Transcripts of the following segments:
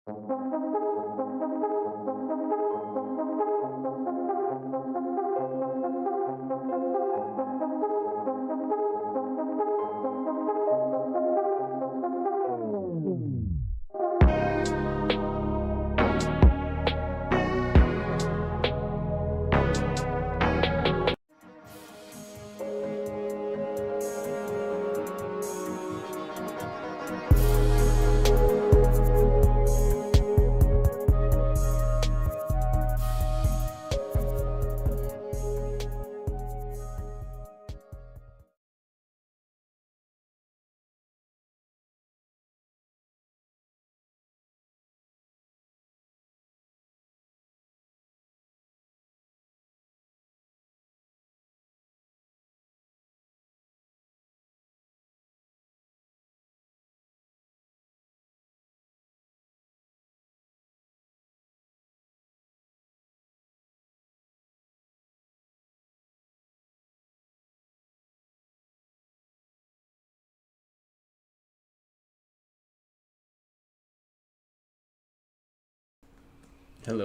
Hello,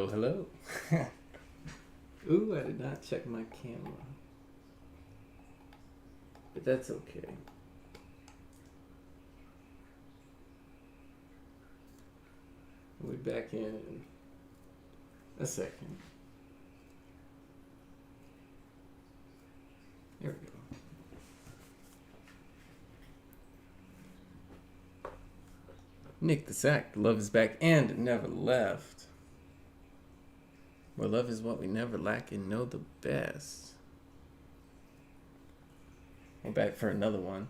hello. Ooh, I did not check my camera. But that's okay. We'll be back in a second. There we go. Nick the Sack, love is back and never left. Where love is what we never lack and know the best. We're back for another one.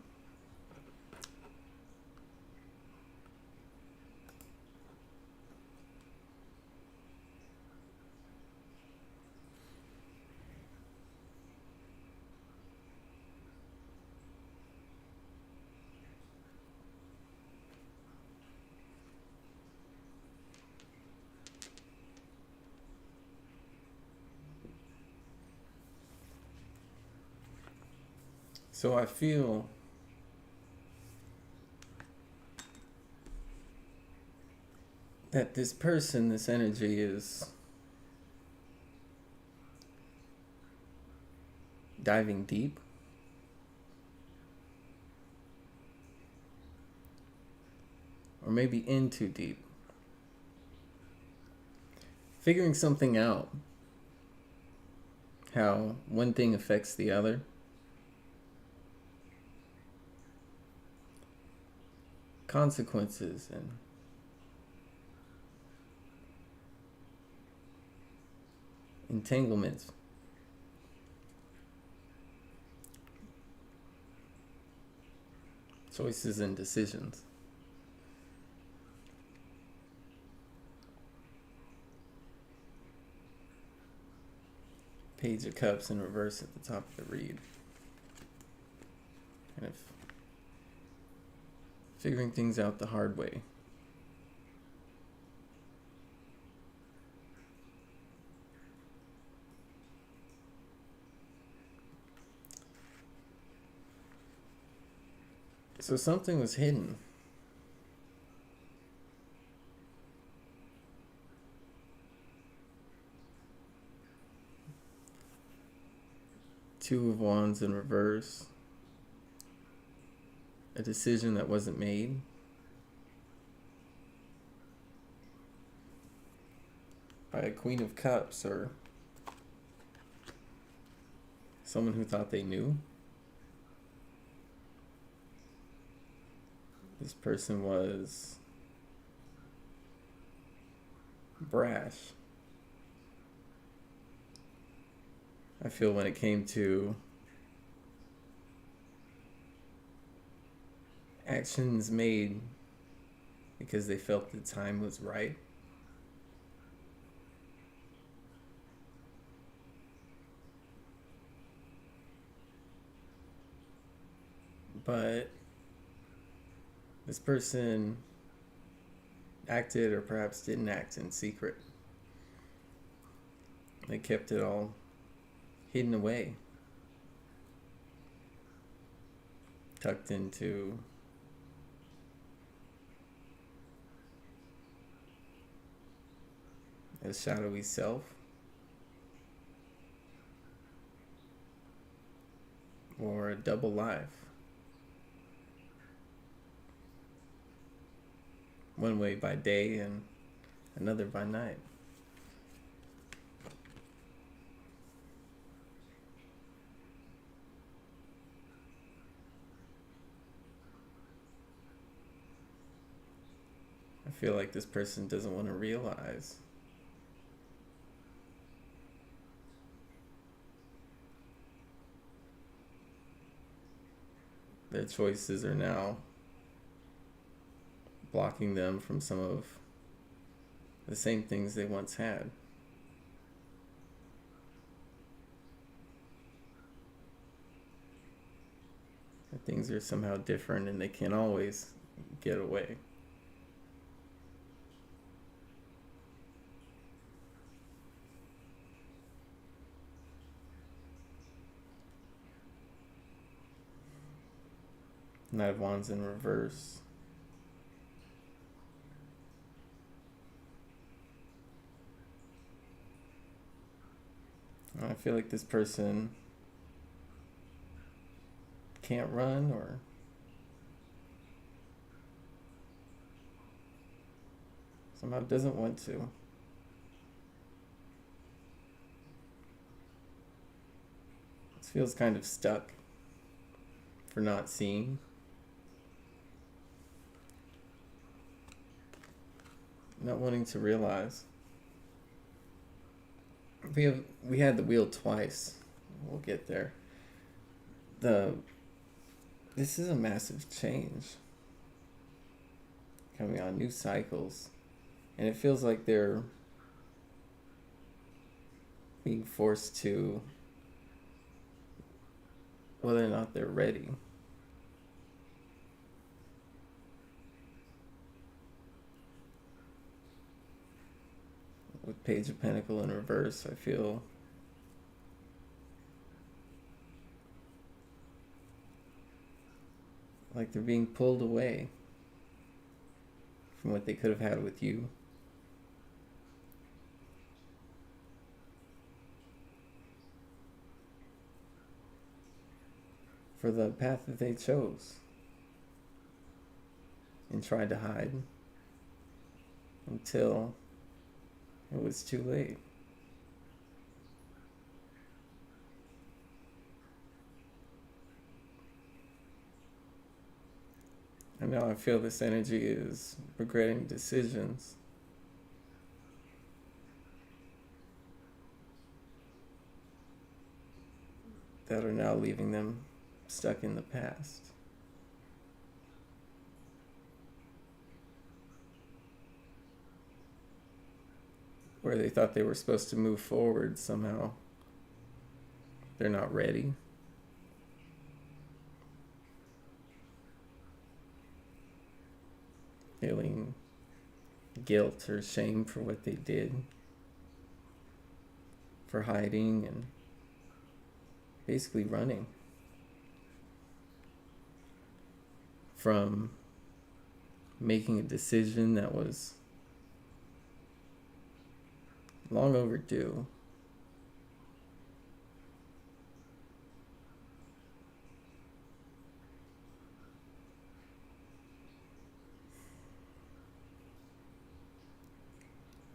So I feel that this person, this energy is diving deep. Or maybe in too deep. Figuring something out. How one thing affects the other. Consequences and entanglements. Choices and decisions. Page of Cups in reverse at the top of the read. Kind of figuring things out the hard way. So something was hidden. Two of Wands in reverse. A decision that wasn't made. By a Queen of Cups or someone who thought they knew. This person was brash. I feel when it came to actions made because they felt the time was right. But this person acted or perhaps didn't act in secret. They kept it all hidden away, tucked into a shadowy self, or a double life. One way by day and another by night. I feel like this person doesn't want to realize their choices are now blocking them from some of the same things they once had. That things are somehow different and they can't always get away. Knight of Wands in reverse. I feel like this person can't run or somehow doesn't want to. This feels kind of stuck for not seeing. Not wanting to realize. We had the wheel twice. We'll get there. This is a massive change coming on, new cycles, and it feels like they're being forced to, whether or not they're ready. With Page of Pentacles in reverse, I feel like they're being pulled away from what they could have had with you. For the path that they chose and tried to hide until it was too late. And now I feel this energy is regretting decisions that are now leaving them stuck in the past. Where they thought they were supposed to move forward, somehow they're not ready. Feeling guilt or shame for what they did, for hiding and basically running from making a decision that was long overdue.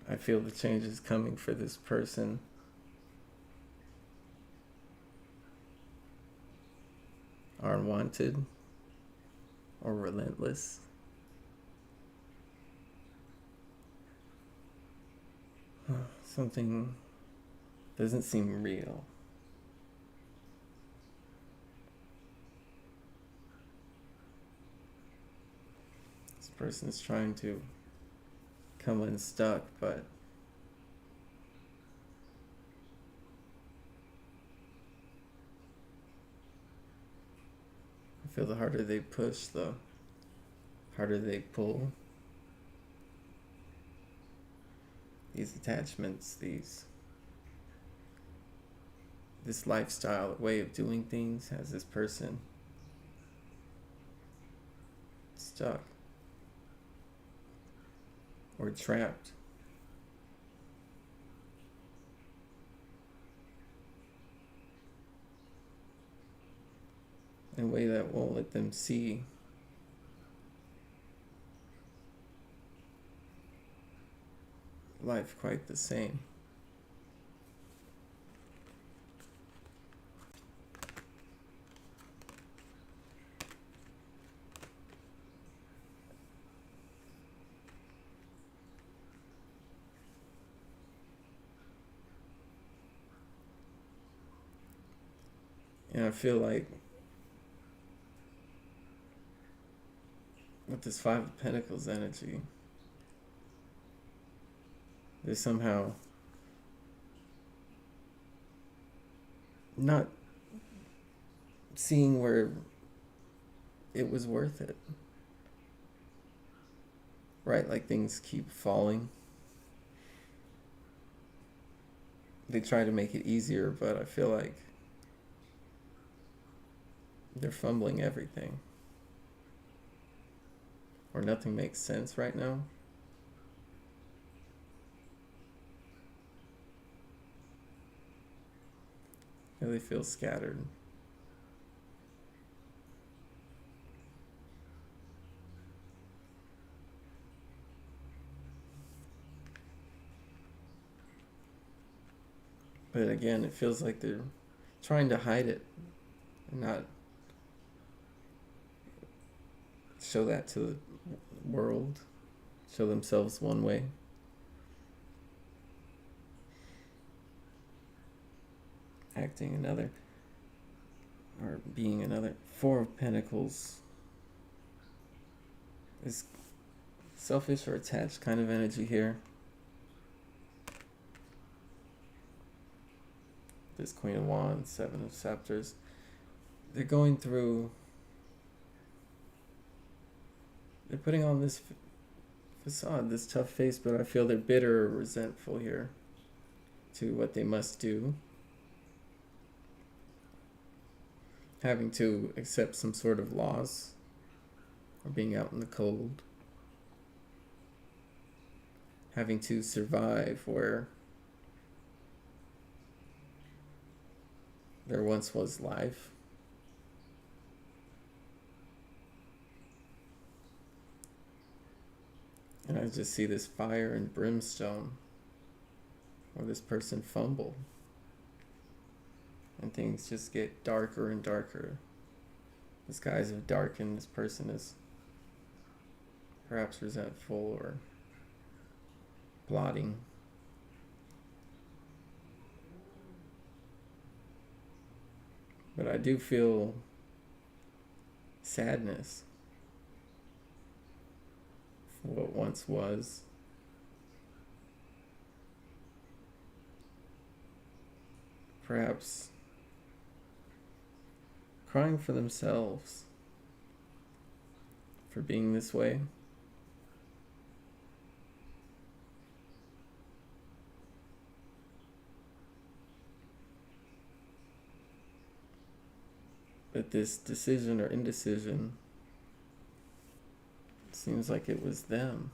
I feel the changes coming for this person. Are unwanted or relentless. Something doesn't seem real. This person's trying to come unstuck, but I feel the harder they push, the harder they pull. These attachments, this lifestyle, way of doing things has this person stuck or trapped. in a way that won't let them see life quite the same. And I feel like with this Five of Pentacles energy, they're somehow not seeing where it was worth it. Right? Like things keep falling. They try to make it easier, but I feel like they're fumbling everything. Or nothing makes sense right now. I really feel scattered. But again, it feels like they're trying to hide it and not show that to the world, show themselves one way. Acting another, or being another. Four of Pentacles is selfish or attached kind of energy here. This Queen of Wands, Seven of Scepters. They're going through, they're putting on this facade, this tough face, but I feel they're bitter or resentful here to what they must do. Having to accept some sort of loss or being out in the cold. Having to survive where there once was life. And I just see this fire and brimstone where this person fumbled. And things just get darker and darker. The skies have darkened. This person is perhaps resentful or plotting. But I do feel sadness for what once was. Perhaps crying for themselves for being this way. But this decision or indecision seems like it was them.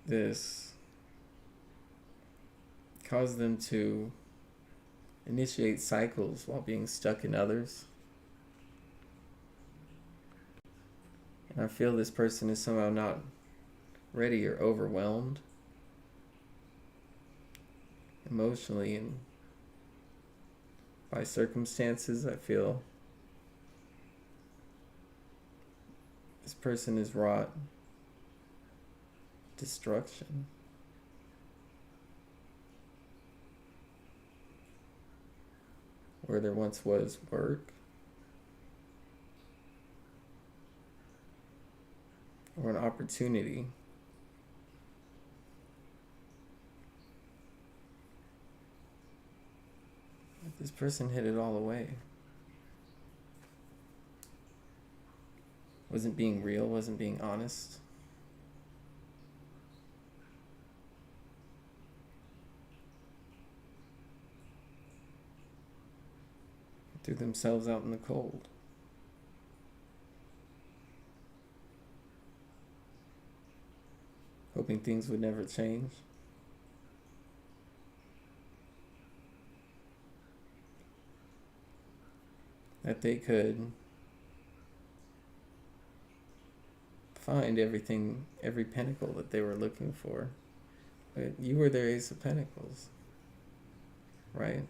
This caused them to initiate cycles while being stuck in others. And I feel this person is somehow not ready or overwhelmed emotionally and by circumstances. I feel this person has wrought destruction. Where there once was work or an opportunity. This person hid it all away. Wasn't being real, wasn't being honest. Threw themselves out in the cold. hoping things would never change. That they could find everything, every pentacle that they were looking for. But you were their Ace of Pentacles, right?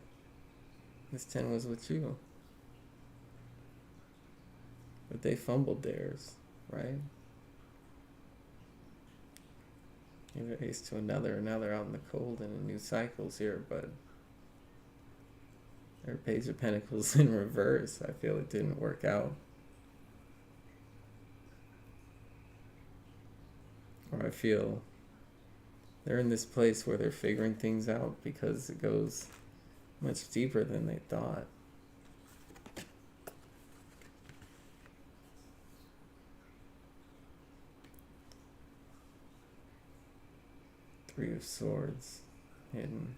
This 10 was with you. But they fumbled theirs, right? Give an ace to another, and now they're out in the cold in a new cycles here, but their Page of Pentacles in reverse. I feel it didn't work out. Or I feel they're in this place where they're figuring things out because it goes much deeper than they thought. Three of Swords hidden.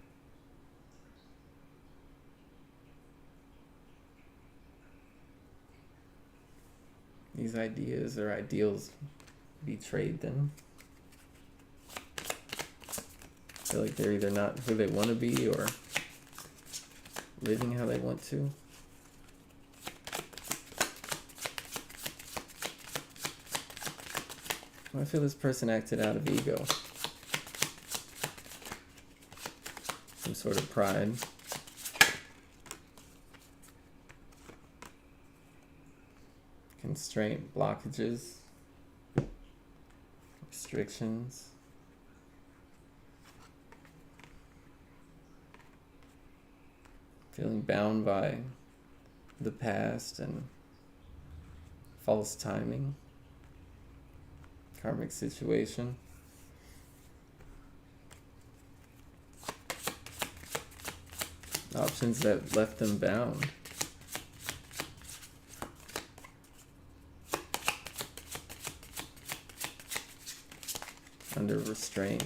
These ideas or ideals betrayed them. I feel like they're either not who they want to be or living how they want to. I feel this person acted out of ego. Some sort of pride. Constraint, blockages, restrictions. Feeling bound by the past and false timing. Karmic situation. Options that left them bound. Under restraint.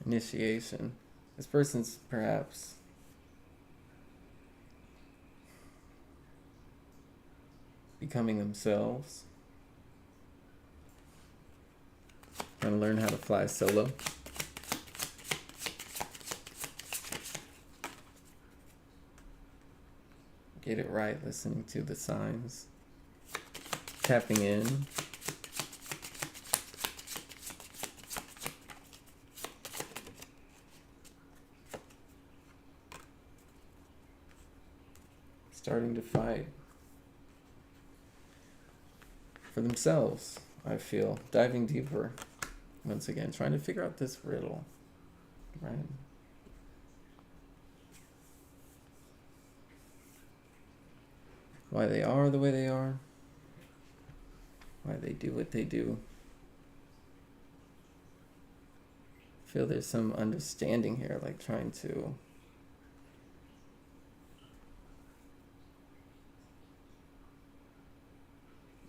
Initiation. This person's perhaps becoming themselves. Trying to learn how to fly solo. Get it right, listening to the signs. Tapping in. Starting to fight for themselves, I feel. Diving deeper. Once again, trying to figure out this riddle, right? Why they are the way they are. Why they do what they do. I feel there's some understanding here, like trying to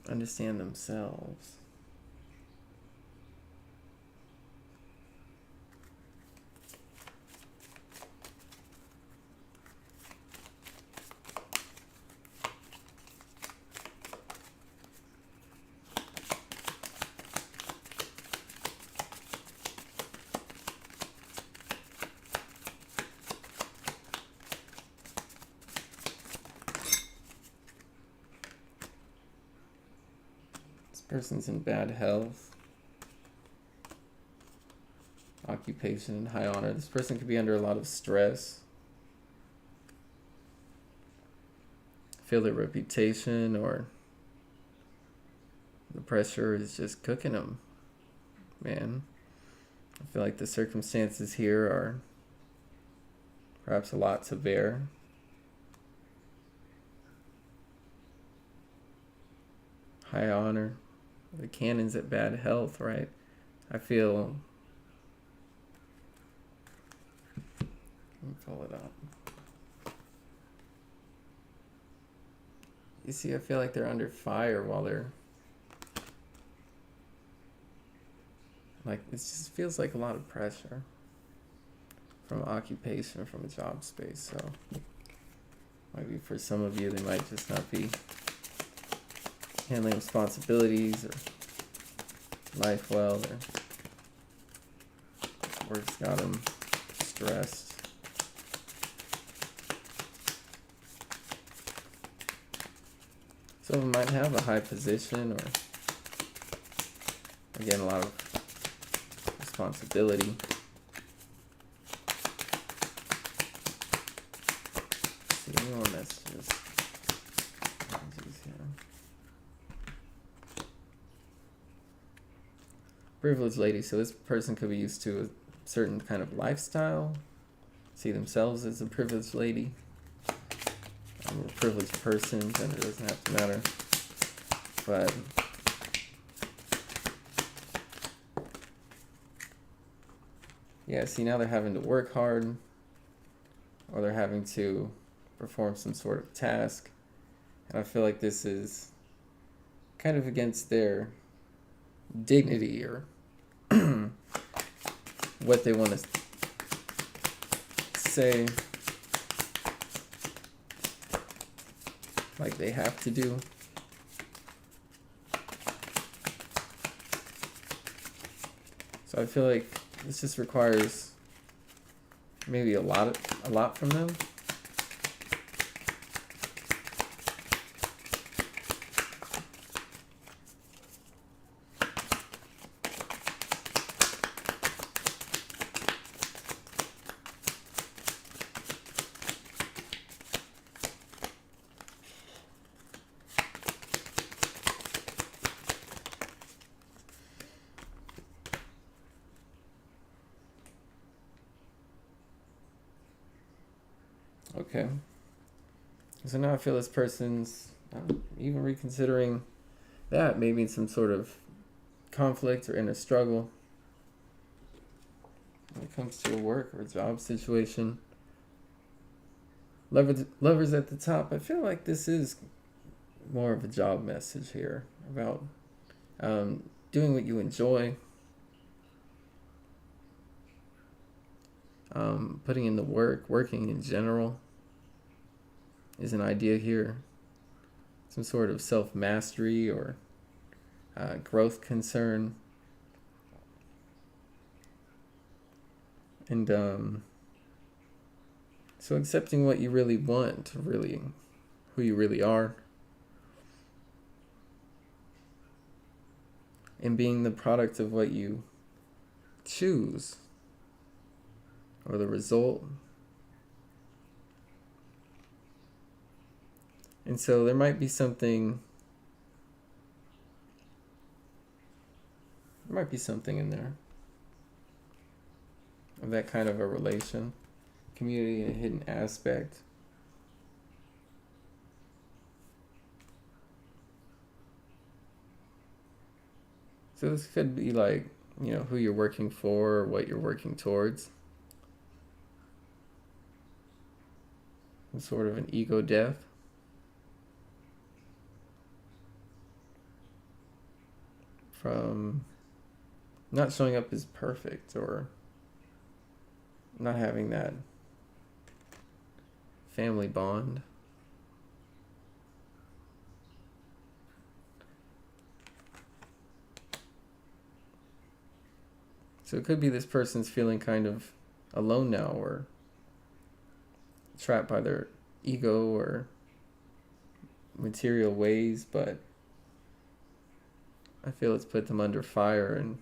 understand themselves. Person's in bad health, occupation, and high honor. This person could be under a lot of stress. Feel their reputation or the pressure is just cooking them, man. I feel like the circumstances here are perhaps a lot to bear. High honor. The cannon's at bad health, right? I feel... Let me pull it up. You see, I feel like they're under fire while they're Like, it just feels like a lot of pressure from occupation, from a job space. So maybe for some of you, they might just not be handling responsibilities or life well, or work's got them stressed. Some of them might have a high position, or again, a lot of responsibility. Let's see, any more messages? Privileged lady. So this person could be used to a certain kind of lifestyle, see themselves as a privileged lady, or a privileged person, and it doesn't have to matter. But yeah, see, now they're having to work hard, or they're having to perform some sort of task, and I feel like this is kind of against their dignity, or what they want to say, like they have to do. So I feel like this just requires maybe a lot from them. Okay. So now I feel this person's even reconsidering that, maybe in some sort of conflict or in a struggle when it comes to a work or a job situation. Lovers at the top. I feel like this is more of a job message here about doing what you enjoy, putting in the work, working in general is an idea here. Some sort of self-mastery or growth concern. And so accepting what you really want, really who you really are, and being the product of what you choose, or the result. And so there might be something in there of that kind of a relation, community, a hidden aspect. So this could be like, who you're working for, or what you're working towards. Some sort of an ego death. From not showing up as perfect, or not having that family bond. So it could be this person's feeling kind of alone now, or trapped by their ego or material ways, but I feel it's put them under fire in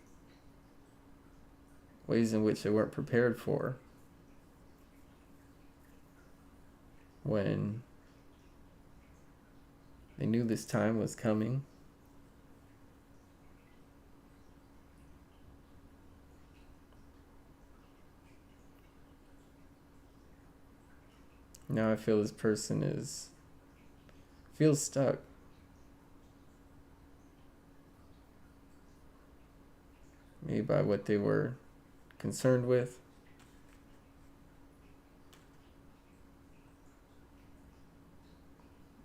ways in which they weren't prepared for when they knew this time was coming. Now I feel this person feels stuck. Maybe by what they were concerned with,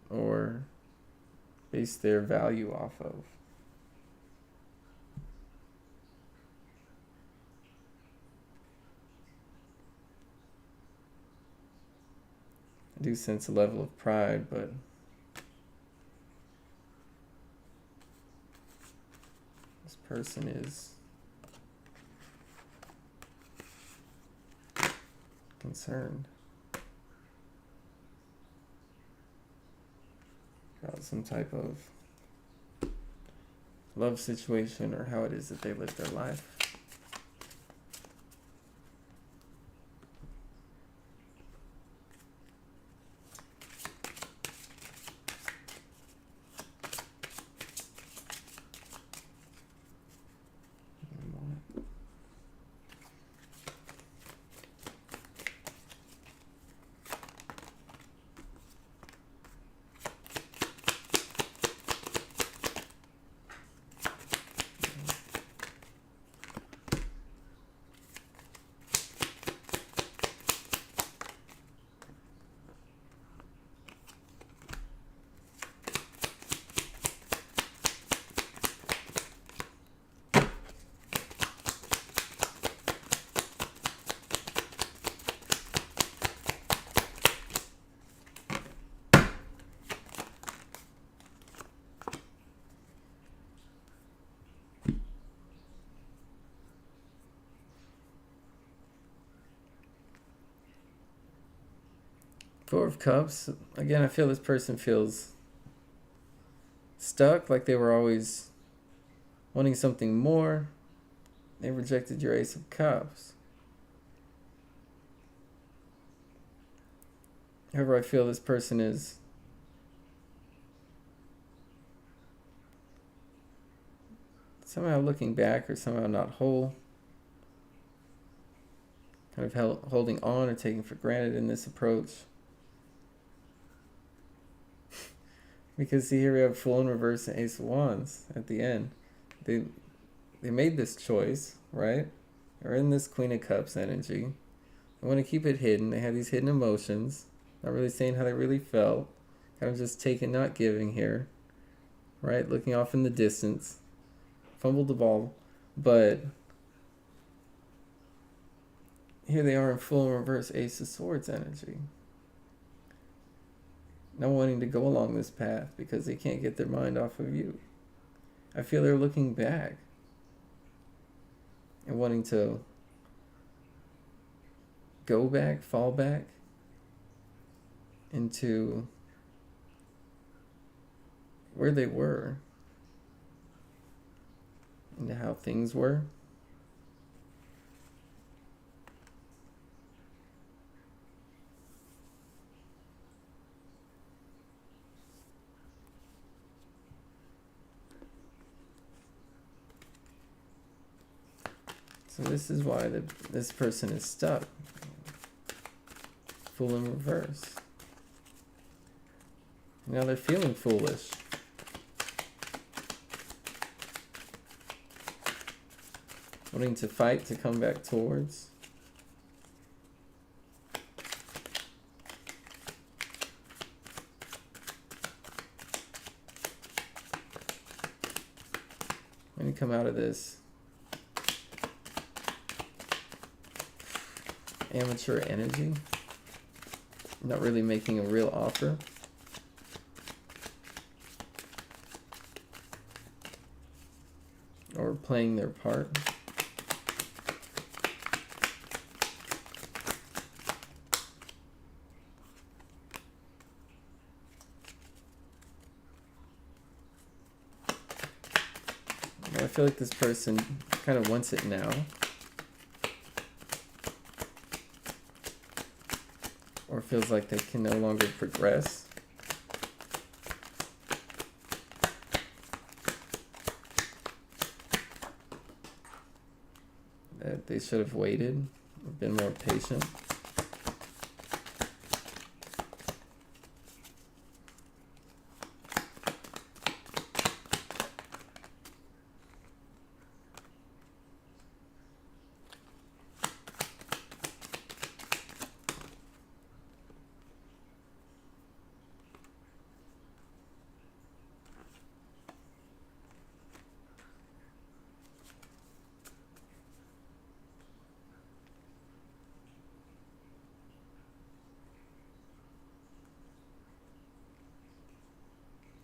or base their value off of. do sense a level of pride, but this person is concerned about some type of love situation or how it is that they live their life. Four of Cups. Again, I feel this person feels stuck, like they were always wanting something more. They rejected your Ace of Cups. However, I feel this person is somehow looking back or somehow not whole. Kind of holding on or taking for granted in this approach. Because see, here we have Fool in reverse and Ace of Wands at the end. They made this choice, right? They're in this Queen of Cups energy. They want to keep it hidden. They have these hidden emotions. Not really saying how they really felt. Kind of just taking, not giving here. Right? Looking off in the distance. Fumbled the ball. But here they are in Fool in reverse Ace of Swords energy. Not wanting to go along this path because they can't get their mind off of you. I feel they're looking back and wanting to go back, fall back into where they were, into how things were. So this is why this person is stuck. Fool in reverse. Now they're feeling foolish. Wanting to fight to come back towards. When you come out of this amateur energy, not really making a real offer. Or playing their part. I feel like this person kind of wants it now. Or feels like they can no longer progress. That they should have waited, or been more patient.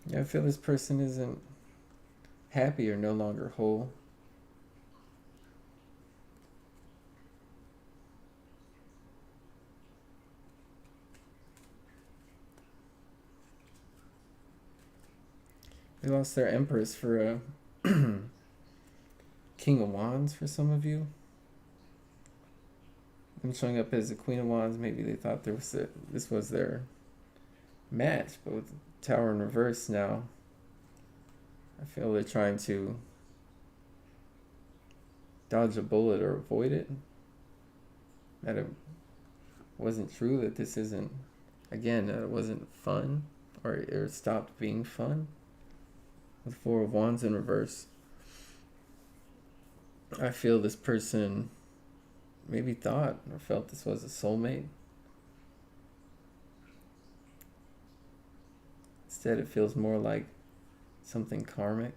Yeah, I feel this person isn't happy or no longer whole. They lost their Empress for a King of Wands for some of you. Them showing up as the Queen of Wands, maybe they thought this was their match, but with the Tower in reverse now, I feel they're trying to dodge a bullet or avoid it. That it wasn't true, that this isn't, again, that it wasn't fun, or it stopped being fun. With Four of Wands in reverse, I feel this person maybe thought or felt this was a soulmate. Instead, it feels more like something karmic.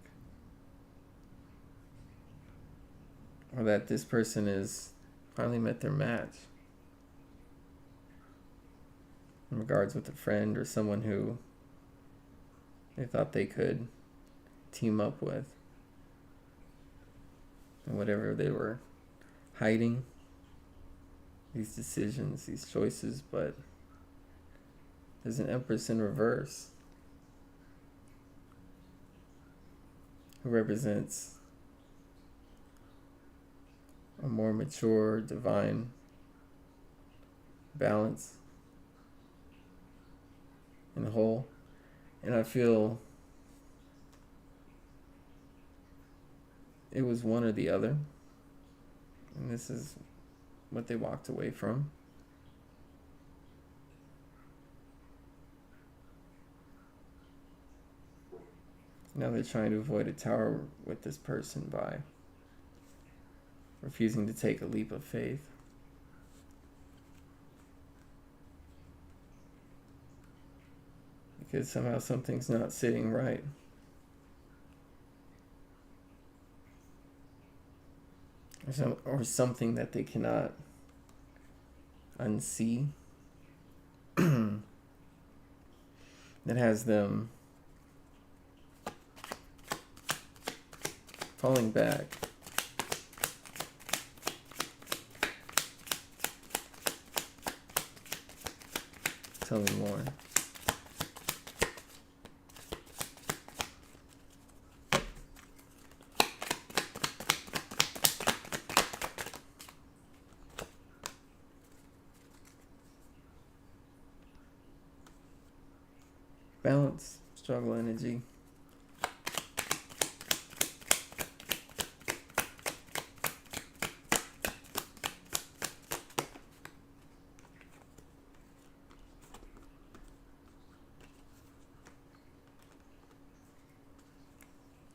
Or that this person is finally met their match. In regards with a friend or someone who they thought they could team up with. And whatever they were hiding, these decisions, these choices, but there's an Empress in reverse who represents a more mature, divine balance and whole. And I feel it was one or the other. And this is what they walked away from. Now they're trying to avoid a tower with this person by refusing to take a leap of faith. Because somehow something's not sitting right. Or something that they cannot unsee. That has them falling back. Tell me more. Balance, struggle energy.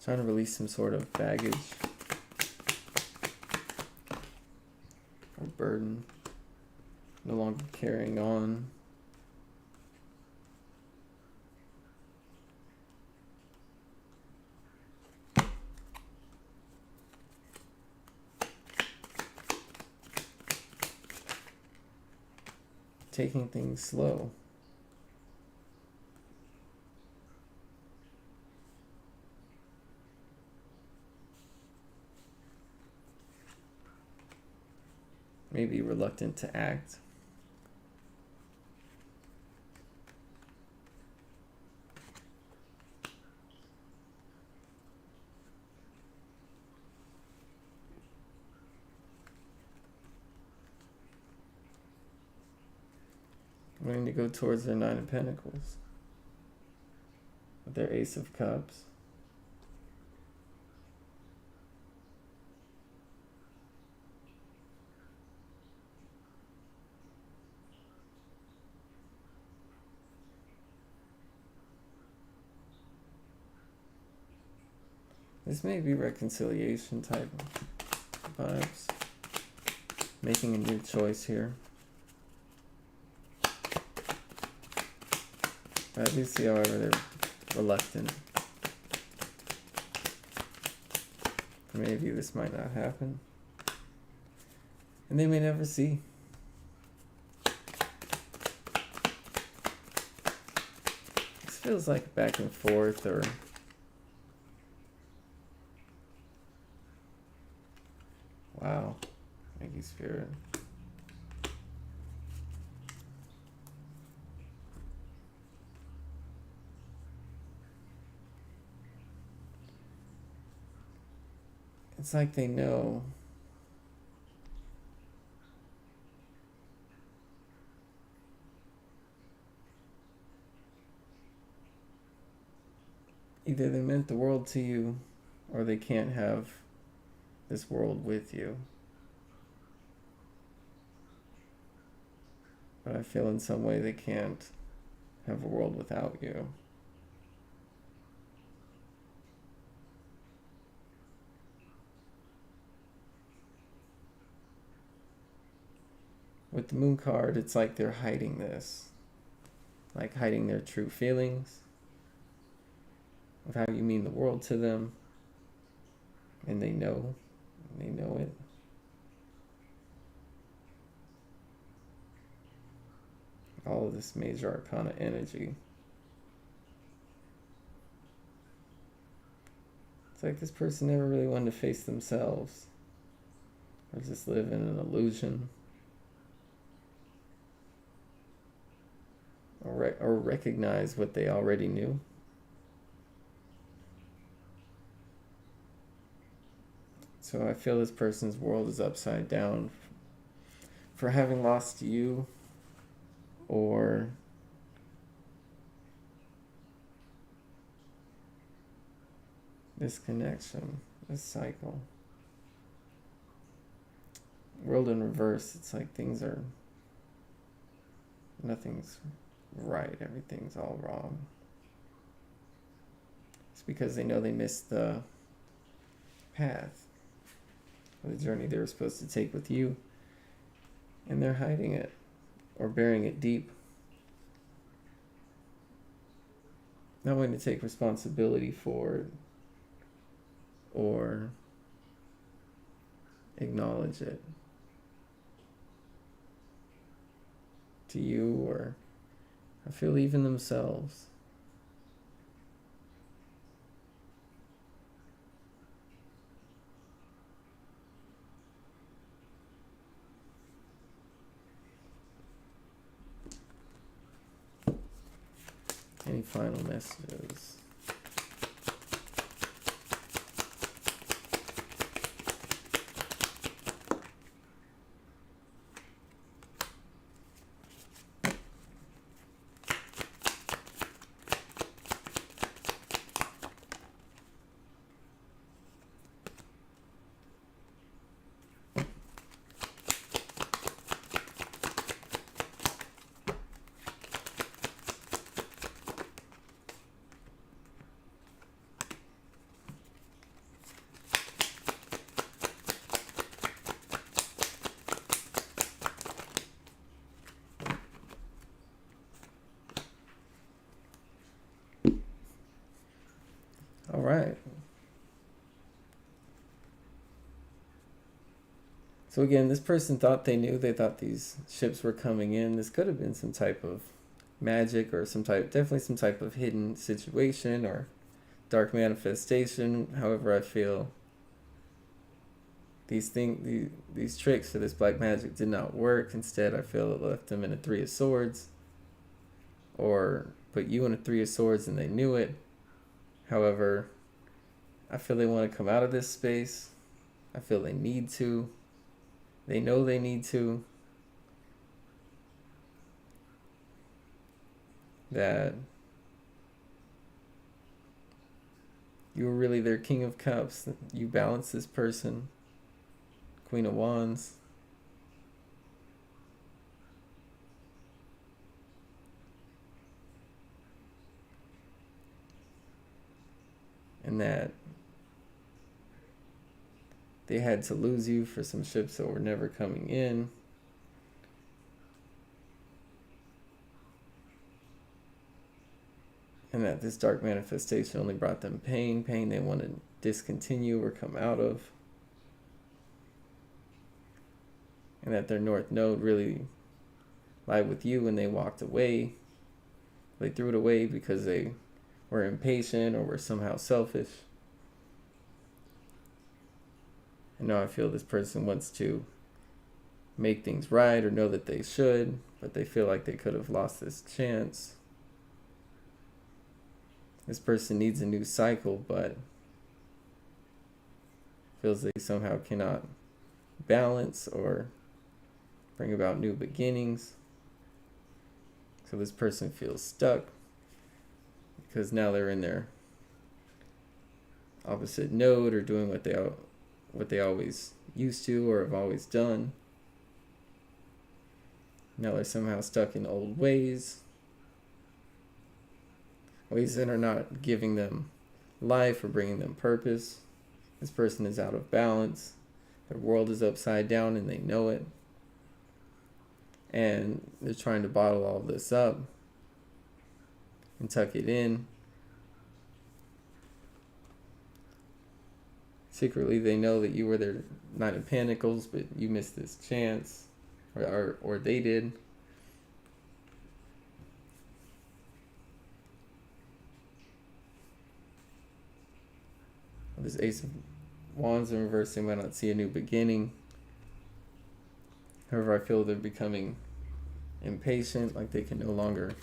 Trying to release some sort of baggage or burden, no longer carrying on. Taking things slow. Maybe reluctant to act. Wanting to go towards their Nine of Pentacles with their Ace of Cups. This may be reconciliation type of vibes. Making a new choice here. I do see, however, they're reluctant. For many of you, this might not happen. And they may never see. feels like back and forth, or wow, thank you, Spirit. It's like they know. Either they meant the world to you, or they can't have this world with you. But I feel in some way they can't have a world without you. With the moon card, it's like they're hiding this. Like hiding their true feelings of how you mean the world to them. And they know it. All of this major arcana energy. It's like this person never really wanted to face themselves, or just live in an illusion, or recognize what they already knew. So I feel this person's world is upside down for having lost you, or this connection, this cycle. World in reverse, it's like nothing's right, everything's all wrong. It's because they know they missed the path, or the journey they were supposed to take with you, and they're hiding it, or burying it deep. Not wanting to take responsibility for it, or acknowledge it to you, or I feel even themselves. Any final messages? All right. So again, this person thought they knew. They thought these ships were coming in. This could have been some type of magic, or definitely some type of hidden situation, or dark manifestation. However, I feel these tricks for this black magic did not work. Instead, I feel it left them in a 3 of Swords, or put you in a 3 of Swords, and they knew it. However, I feel they want to come out of this space. I feel they need to. They know they need to. That you were really their King of Cups. You balance this person. Queen of Wands. And that they had to lose you for some ships that were never coming in. And that this dark manifestation only brought them pain they want to discontinue or come out of. And that their North Node really lied with you when they walked away They threw it away because they were impatient or were somehow selfish. And now I feel this person wants to make things right or know that they should, but they feel like they could have lost this chance. This person needs a new cycle, but feels they somehow cannot balance or bring about new beginnings. So this person feels stuck because now they're in their opposite node or doing what they always used to or have always done. Now they're somehow stuck in old ways that are not giving them life or bringing them purpose. This person is out of balance. Their world is upside down and they know it. And they're trying to bottle all this up and tuck it in. Secretly, they know that you were their Knight of Pentacles, but you missed this chance, or they did. This Ace of Wands in reverse, they might not see a new beginning. However, I feel they're becoming impatient, like they can no longer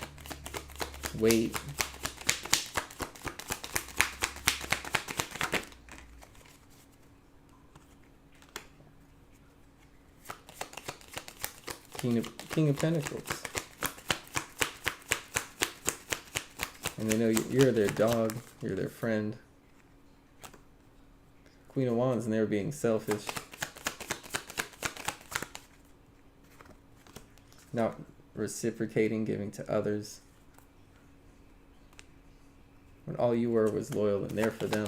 wait. King of Pentacles. And they know you're their dog, you're their friend. Queen of Wands, and they're being selfish. Not reciprocating, giving to others. When all you were was loyal and there for them.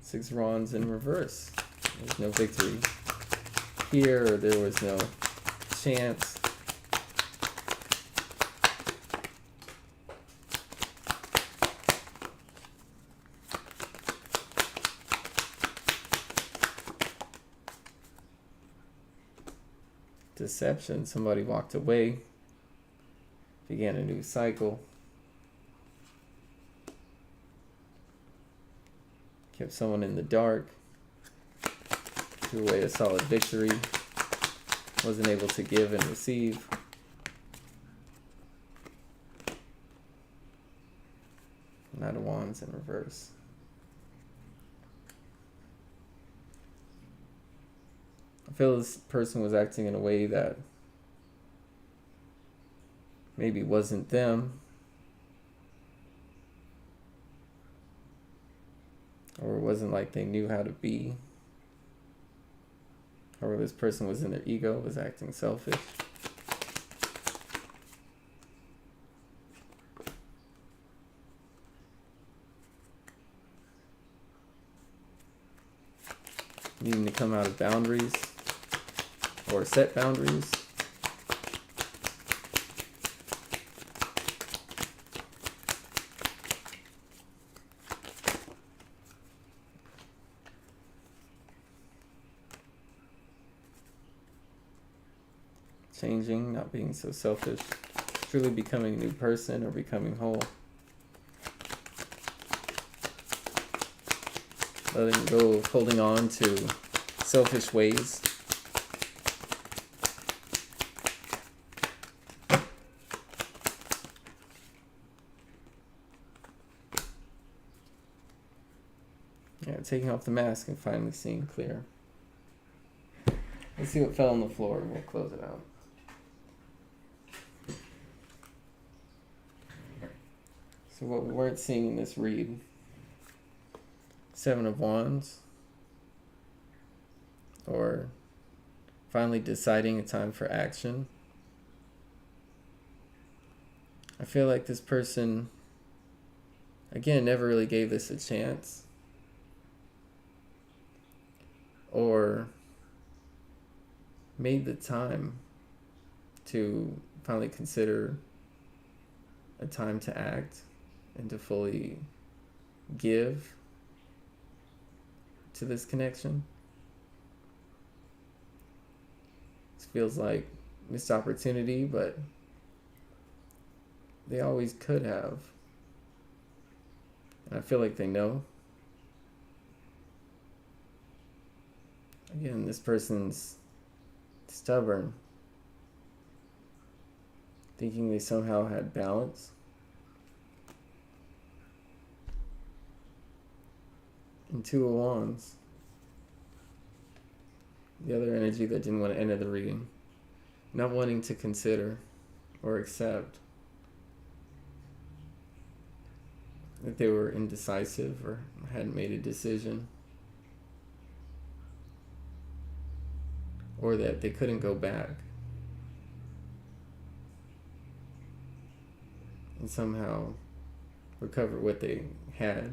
Six of Wands in reverse. There's no victory here, or there was no chance. Deception. Somebody walked away, began a new cycle, kept someone in the dark, threw away a solid victory, wasn't able to give and receive. Knight of Wands in reverse. I feel this person was acting in a way that maybe wasn't them, or it wasn't like they knew how to be, or this person was in their ego, was acting selfish. Needing to come out of boundaries or set boundaries. Changing, not being so selfish, truly becoming a new person or becoming whole. Letting go of holding on to selfish ways. Yeah, taking off the mask and finally seeing clear. Let's see what fell on the floor and we'll close it out. So what we weren't seeing in this read, Seven of Wands, or finally deciding a time for action. I feel like this person, again, never really gave this a chance, or made the time to finally consider a time to act and to fully give to this connection. feels like missed opportunity, but they always could have. And I feel like they know. Again, this person's stubborn, thinking they somehow had balance. And Two of Wands, the other energy that didn't want to enter the reading, not wanting to consider or accept that they were indecisive or hadn't made a decision, or that they couldn't go back and somehow recover what they had.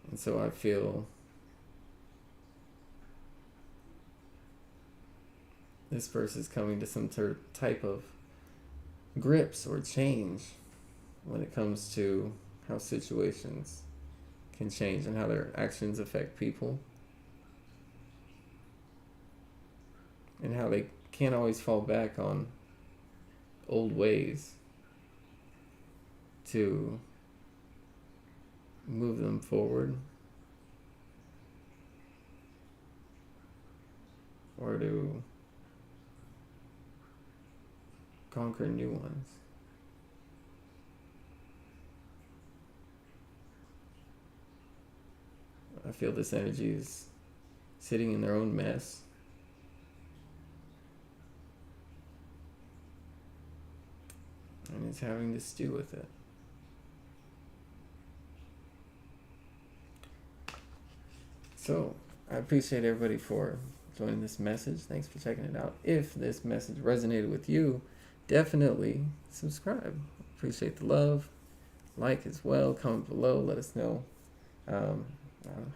And so I feel this person is coming to some type of grips or change when it comes to how situations can change and how their actions affect people, and how they can't always fall back on old ways to move them forward or to conquer new ones. I feel this energy is sitting in their own mess. And it's having to stew with it. So, I appreciate everybody for joining this message. Thanks for checking it out. If this message resonated with you, definitely subscribe. Appreciate the love. Like as well. Comment below. Let us know.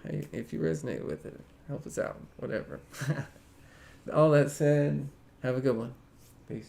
Hey, if you resonate with it, help us out. Whatever. All that said, have a good one. Peace.